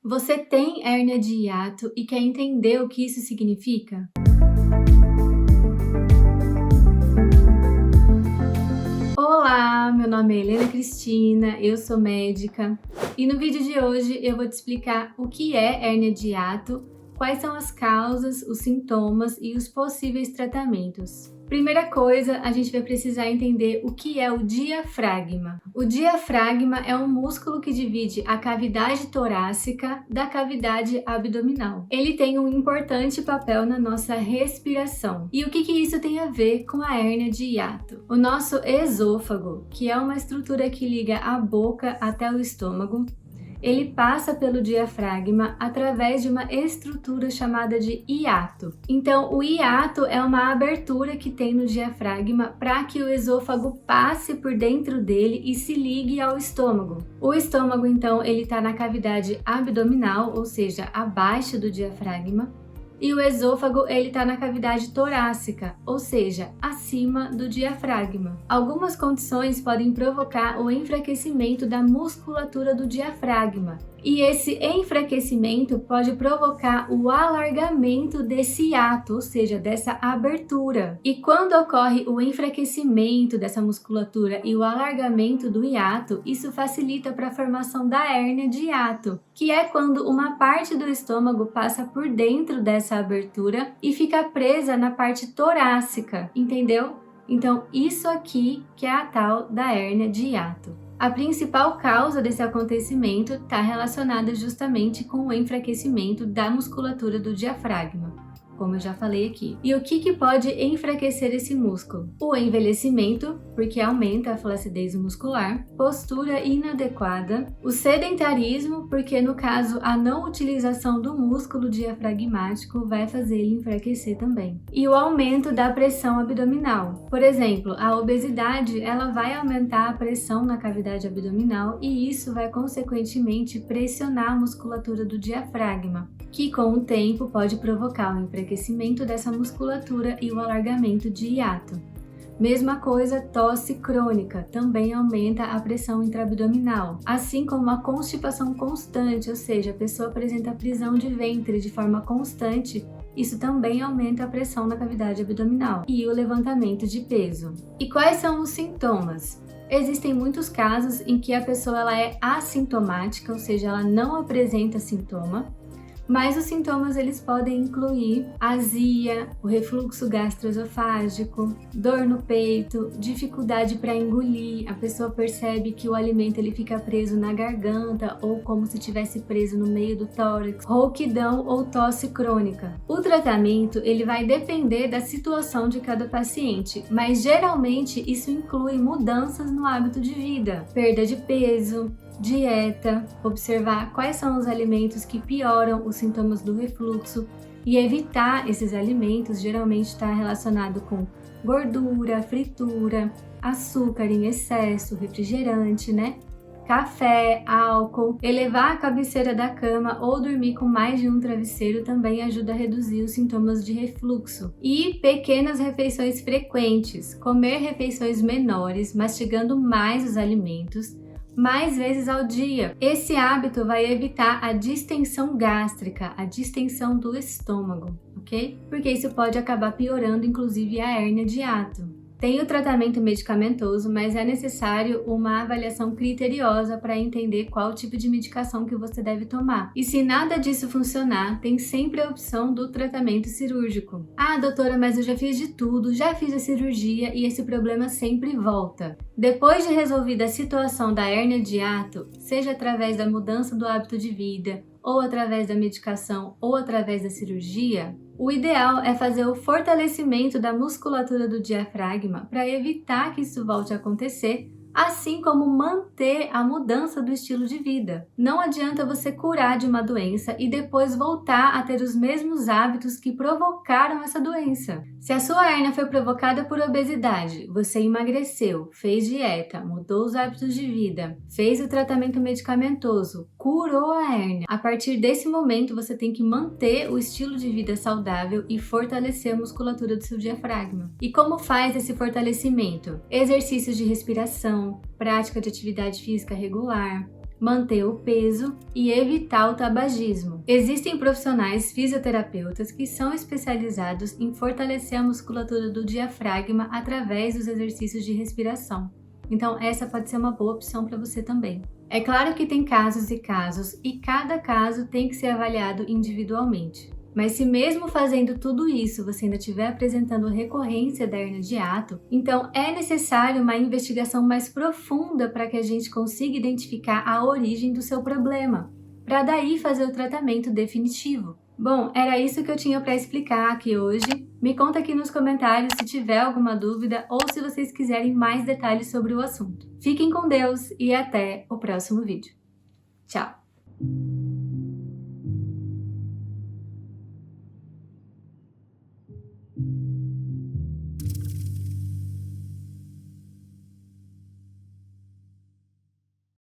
Você tem hérnia de hiato e quer entender o que isso significa? Olá, meu nome é Helena Cristina, eu sou médica e no vídeo de hoje eu vou te explicar o que é hérnia de hiato, quais são as causas, os sintomas e os possíveis tratamentos. Primeira coisa, a gente vai precisar entender o que é o diafragma. O diafragma é um músculo que divide a cavidade torácica da cavidade abdominal. Ele tem um importante papel na nossa respiração. E o que isso tem a ver com a hérnia de hiato? O nosso esôfago, que é uma estrutura que liga a boca até o estômago, ele passa pelo diafragma através de uma estrutura chamada de hiato. Então, o hiato é uma abertura que tem no diafragma para que o esôfago passe por dentro dele e se ligue ao estômago. O estômago, então, ele está na cavidade abdominal, ou seja, abaixo do diafragma. E o esôfago, ele está na cavidade torácica, ou seja, acima do diafragma. Algumas condições podem provocar o enfraquecimento da musculatura do diafragma. E esse enfraquecimento pode provocar o alargamento desse hiato, ou seja, dessa abertura. E quando ocorre o enfraquecimento dessa musculatura e o alargamento do hiato, isso facilita para a formação da hérnia de hiato, que é quando uma parte do estômago passa por dentro dessa abertura e fica presa na parte torácica, entendeu? Então, isso aqui que é a tal da hérnia de hiato. A principal causa desse acontecimento está relacionada justamente com o enfraquecimento da musculatura do diafragma, como eu já falei aqui. E o que pode enfraquecer esse músculo? O envelhecimento, porque aumenta a flacidez muscular, postura inadequada, o sedentarismo, porque no caso a não utilização do músculo diafragmático vai fazer ele enfraquecer também. E o aumento da pressão abdominal. Por exemplo, a obesidade, ela vai aumentar a pressão na cavidade abdominal e isso vai consequentemente pressionar a musculatura do diafragma, que com o tempo pode provocar o enfraquecimento dessa musculatura e o alargamento de hiato. Mesma coisa, tosse crônica também aumenta a pressão intraabdominal, assim como a constipação constante, ou seja, a pessoa apresenta prisão de ventre de forma constante, isso também aumenta a pressão na cavidade abdominal e o levantamento de peso. E quais são os sintomas? Existem muitos casos em que a pessoa ela é assintomática, ou seja, ela não apresenta sintoma, mas os sintomas eles podem incluir azia, o refluxo gastroesofágico, dor no peito, dificuldade para engolir, a pessoa percebe que o alimento ele fica preso na garganta ou como se tivesse preso no meio do tórax, rouquidão ou tosse crônica. O tratamento ele vai depender da situação de cada paciente, mas geralmente isso inclui mudanças no hábito de vida, perda de peso, dieta, observar quais são os alimentos que pioram os sintomas do refluxo e evitar esses alimentos, geralmente está relacionado com gordura, fritura, açúcar em excesso, refrigerante, café, álcool, elevar a cabeceira da cama ou dormir com mais de um travesseiro também ajuda a reduzir os sintomas de refluxo. E pequenas refeições frequentes, comer refeições menores, mastigando mais os alimentos, mais vezes ao dia. Esse hábito vai evitar a distensão gástrica, a distensão do estômago, ok? Porque isso pode acabar piorando, inclusive, a hérnia de hiato. Tem o tratamento medicamentoso, mas é necessário uma avaliação criteriosa para entender qual tipo de medicação que você deve tomar. E se nada disso funcionar, tem sempre a opção do tratamento cirúrgico. Ah, doutora, mas eu já fiz de tudo, já fiz a cirurgia e esse problema sempre volta. Depois de resolvida a situação da hérnia de hiato, seja através da mudança do hábito de vida, ou através da medicação, ou através da cirurgia, o ideal é fazer o fortalecimento da musculatura do diafragma para evitar que isso volte a acontecer, assim como manter a mudança do estilo de vida. Não adianta você curar de uma doença e depois voltar a ter os mesmos hábitos que provocaram essa doença. Se a sua hérnia foi provocada por obesidade, você emagreceu, fez dieta, mudou os hábitos de vida, fez o tratamento medicamentoso, curou a hérnia. A partir desse momento, você tem que manter o estilo de vida saudável e fortalecer a musculatura do seu diafragma. E como faz esse fortalecimento? Exercícios de respiração, prática de atividade física regular, manter o peso e evitar o tabagismo. Existem profissionais fisioterapeutas que são especializados em fortalecer a musculatura do diafragma através dos exercícios de respiração. Então, essa pode ser uma boa opção para você também. É claro que tem casos e casos, e cada caso tem que ser avaliado individualmente. Mas se mesmo fazendo tudo isso você ainda estiver apresentando recorrência da hérnia de hiato, então é necessário uma investigação mais profunda para que a gente consiga identificar a origem do seu problema, para daí fazer o tratamento definitivo. Bom, era isso que eu tinha para explicar aqui hoje. Me conta aqui nos comentários se tiver alguma dúvida ou se vocês quiserem mais detalhes sobre o assunto. Fiquem com Deus e até o próximo vídeo. Tchau!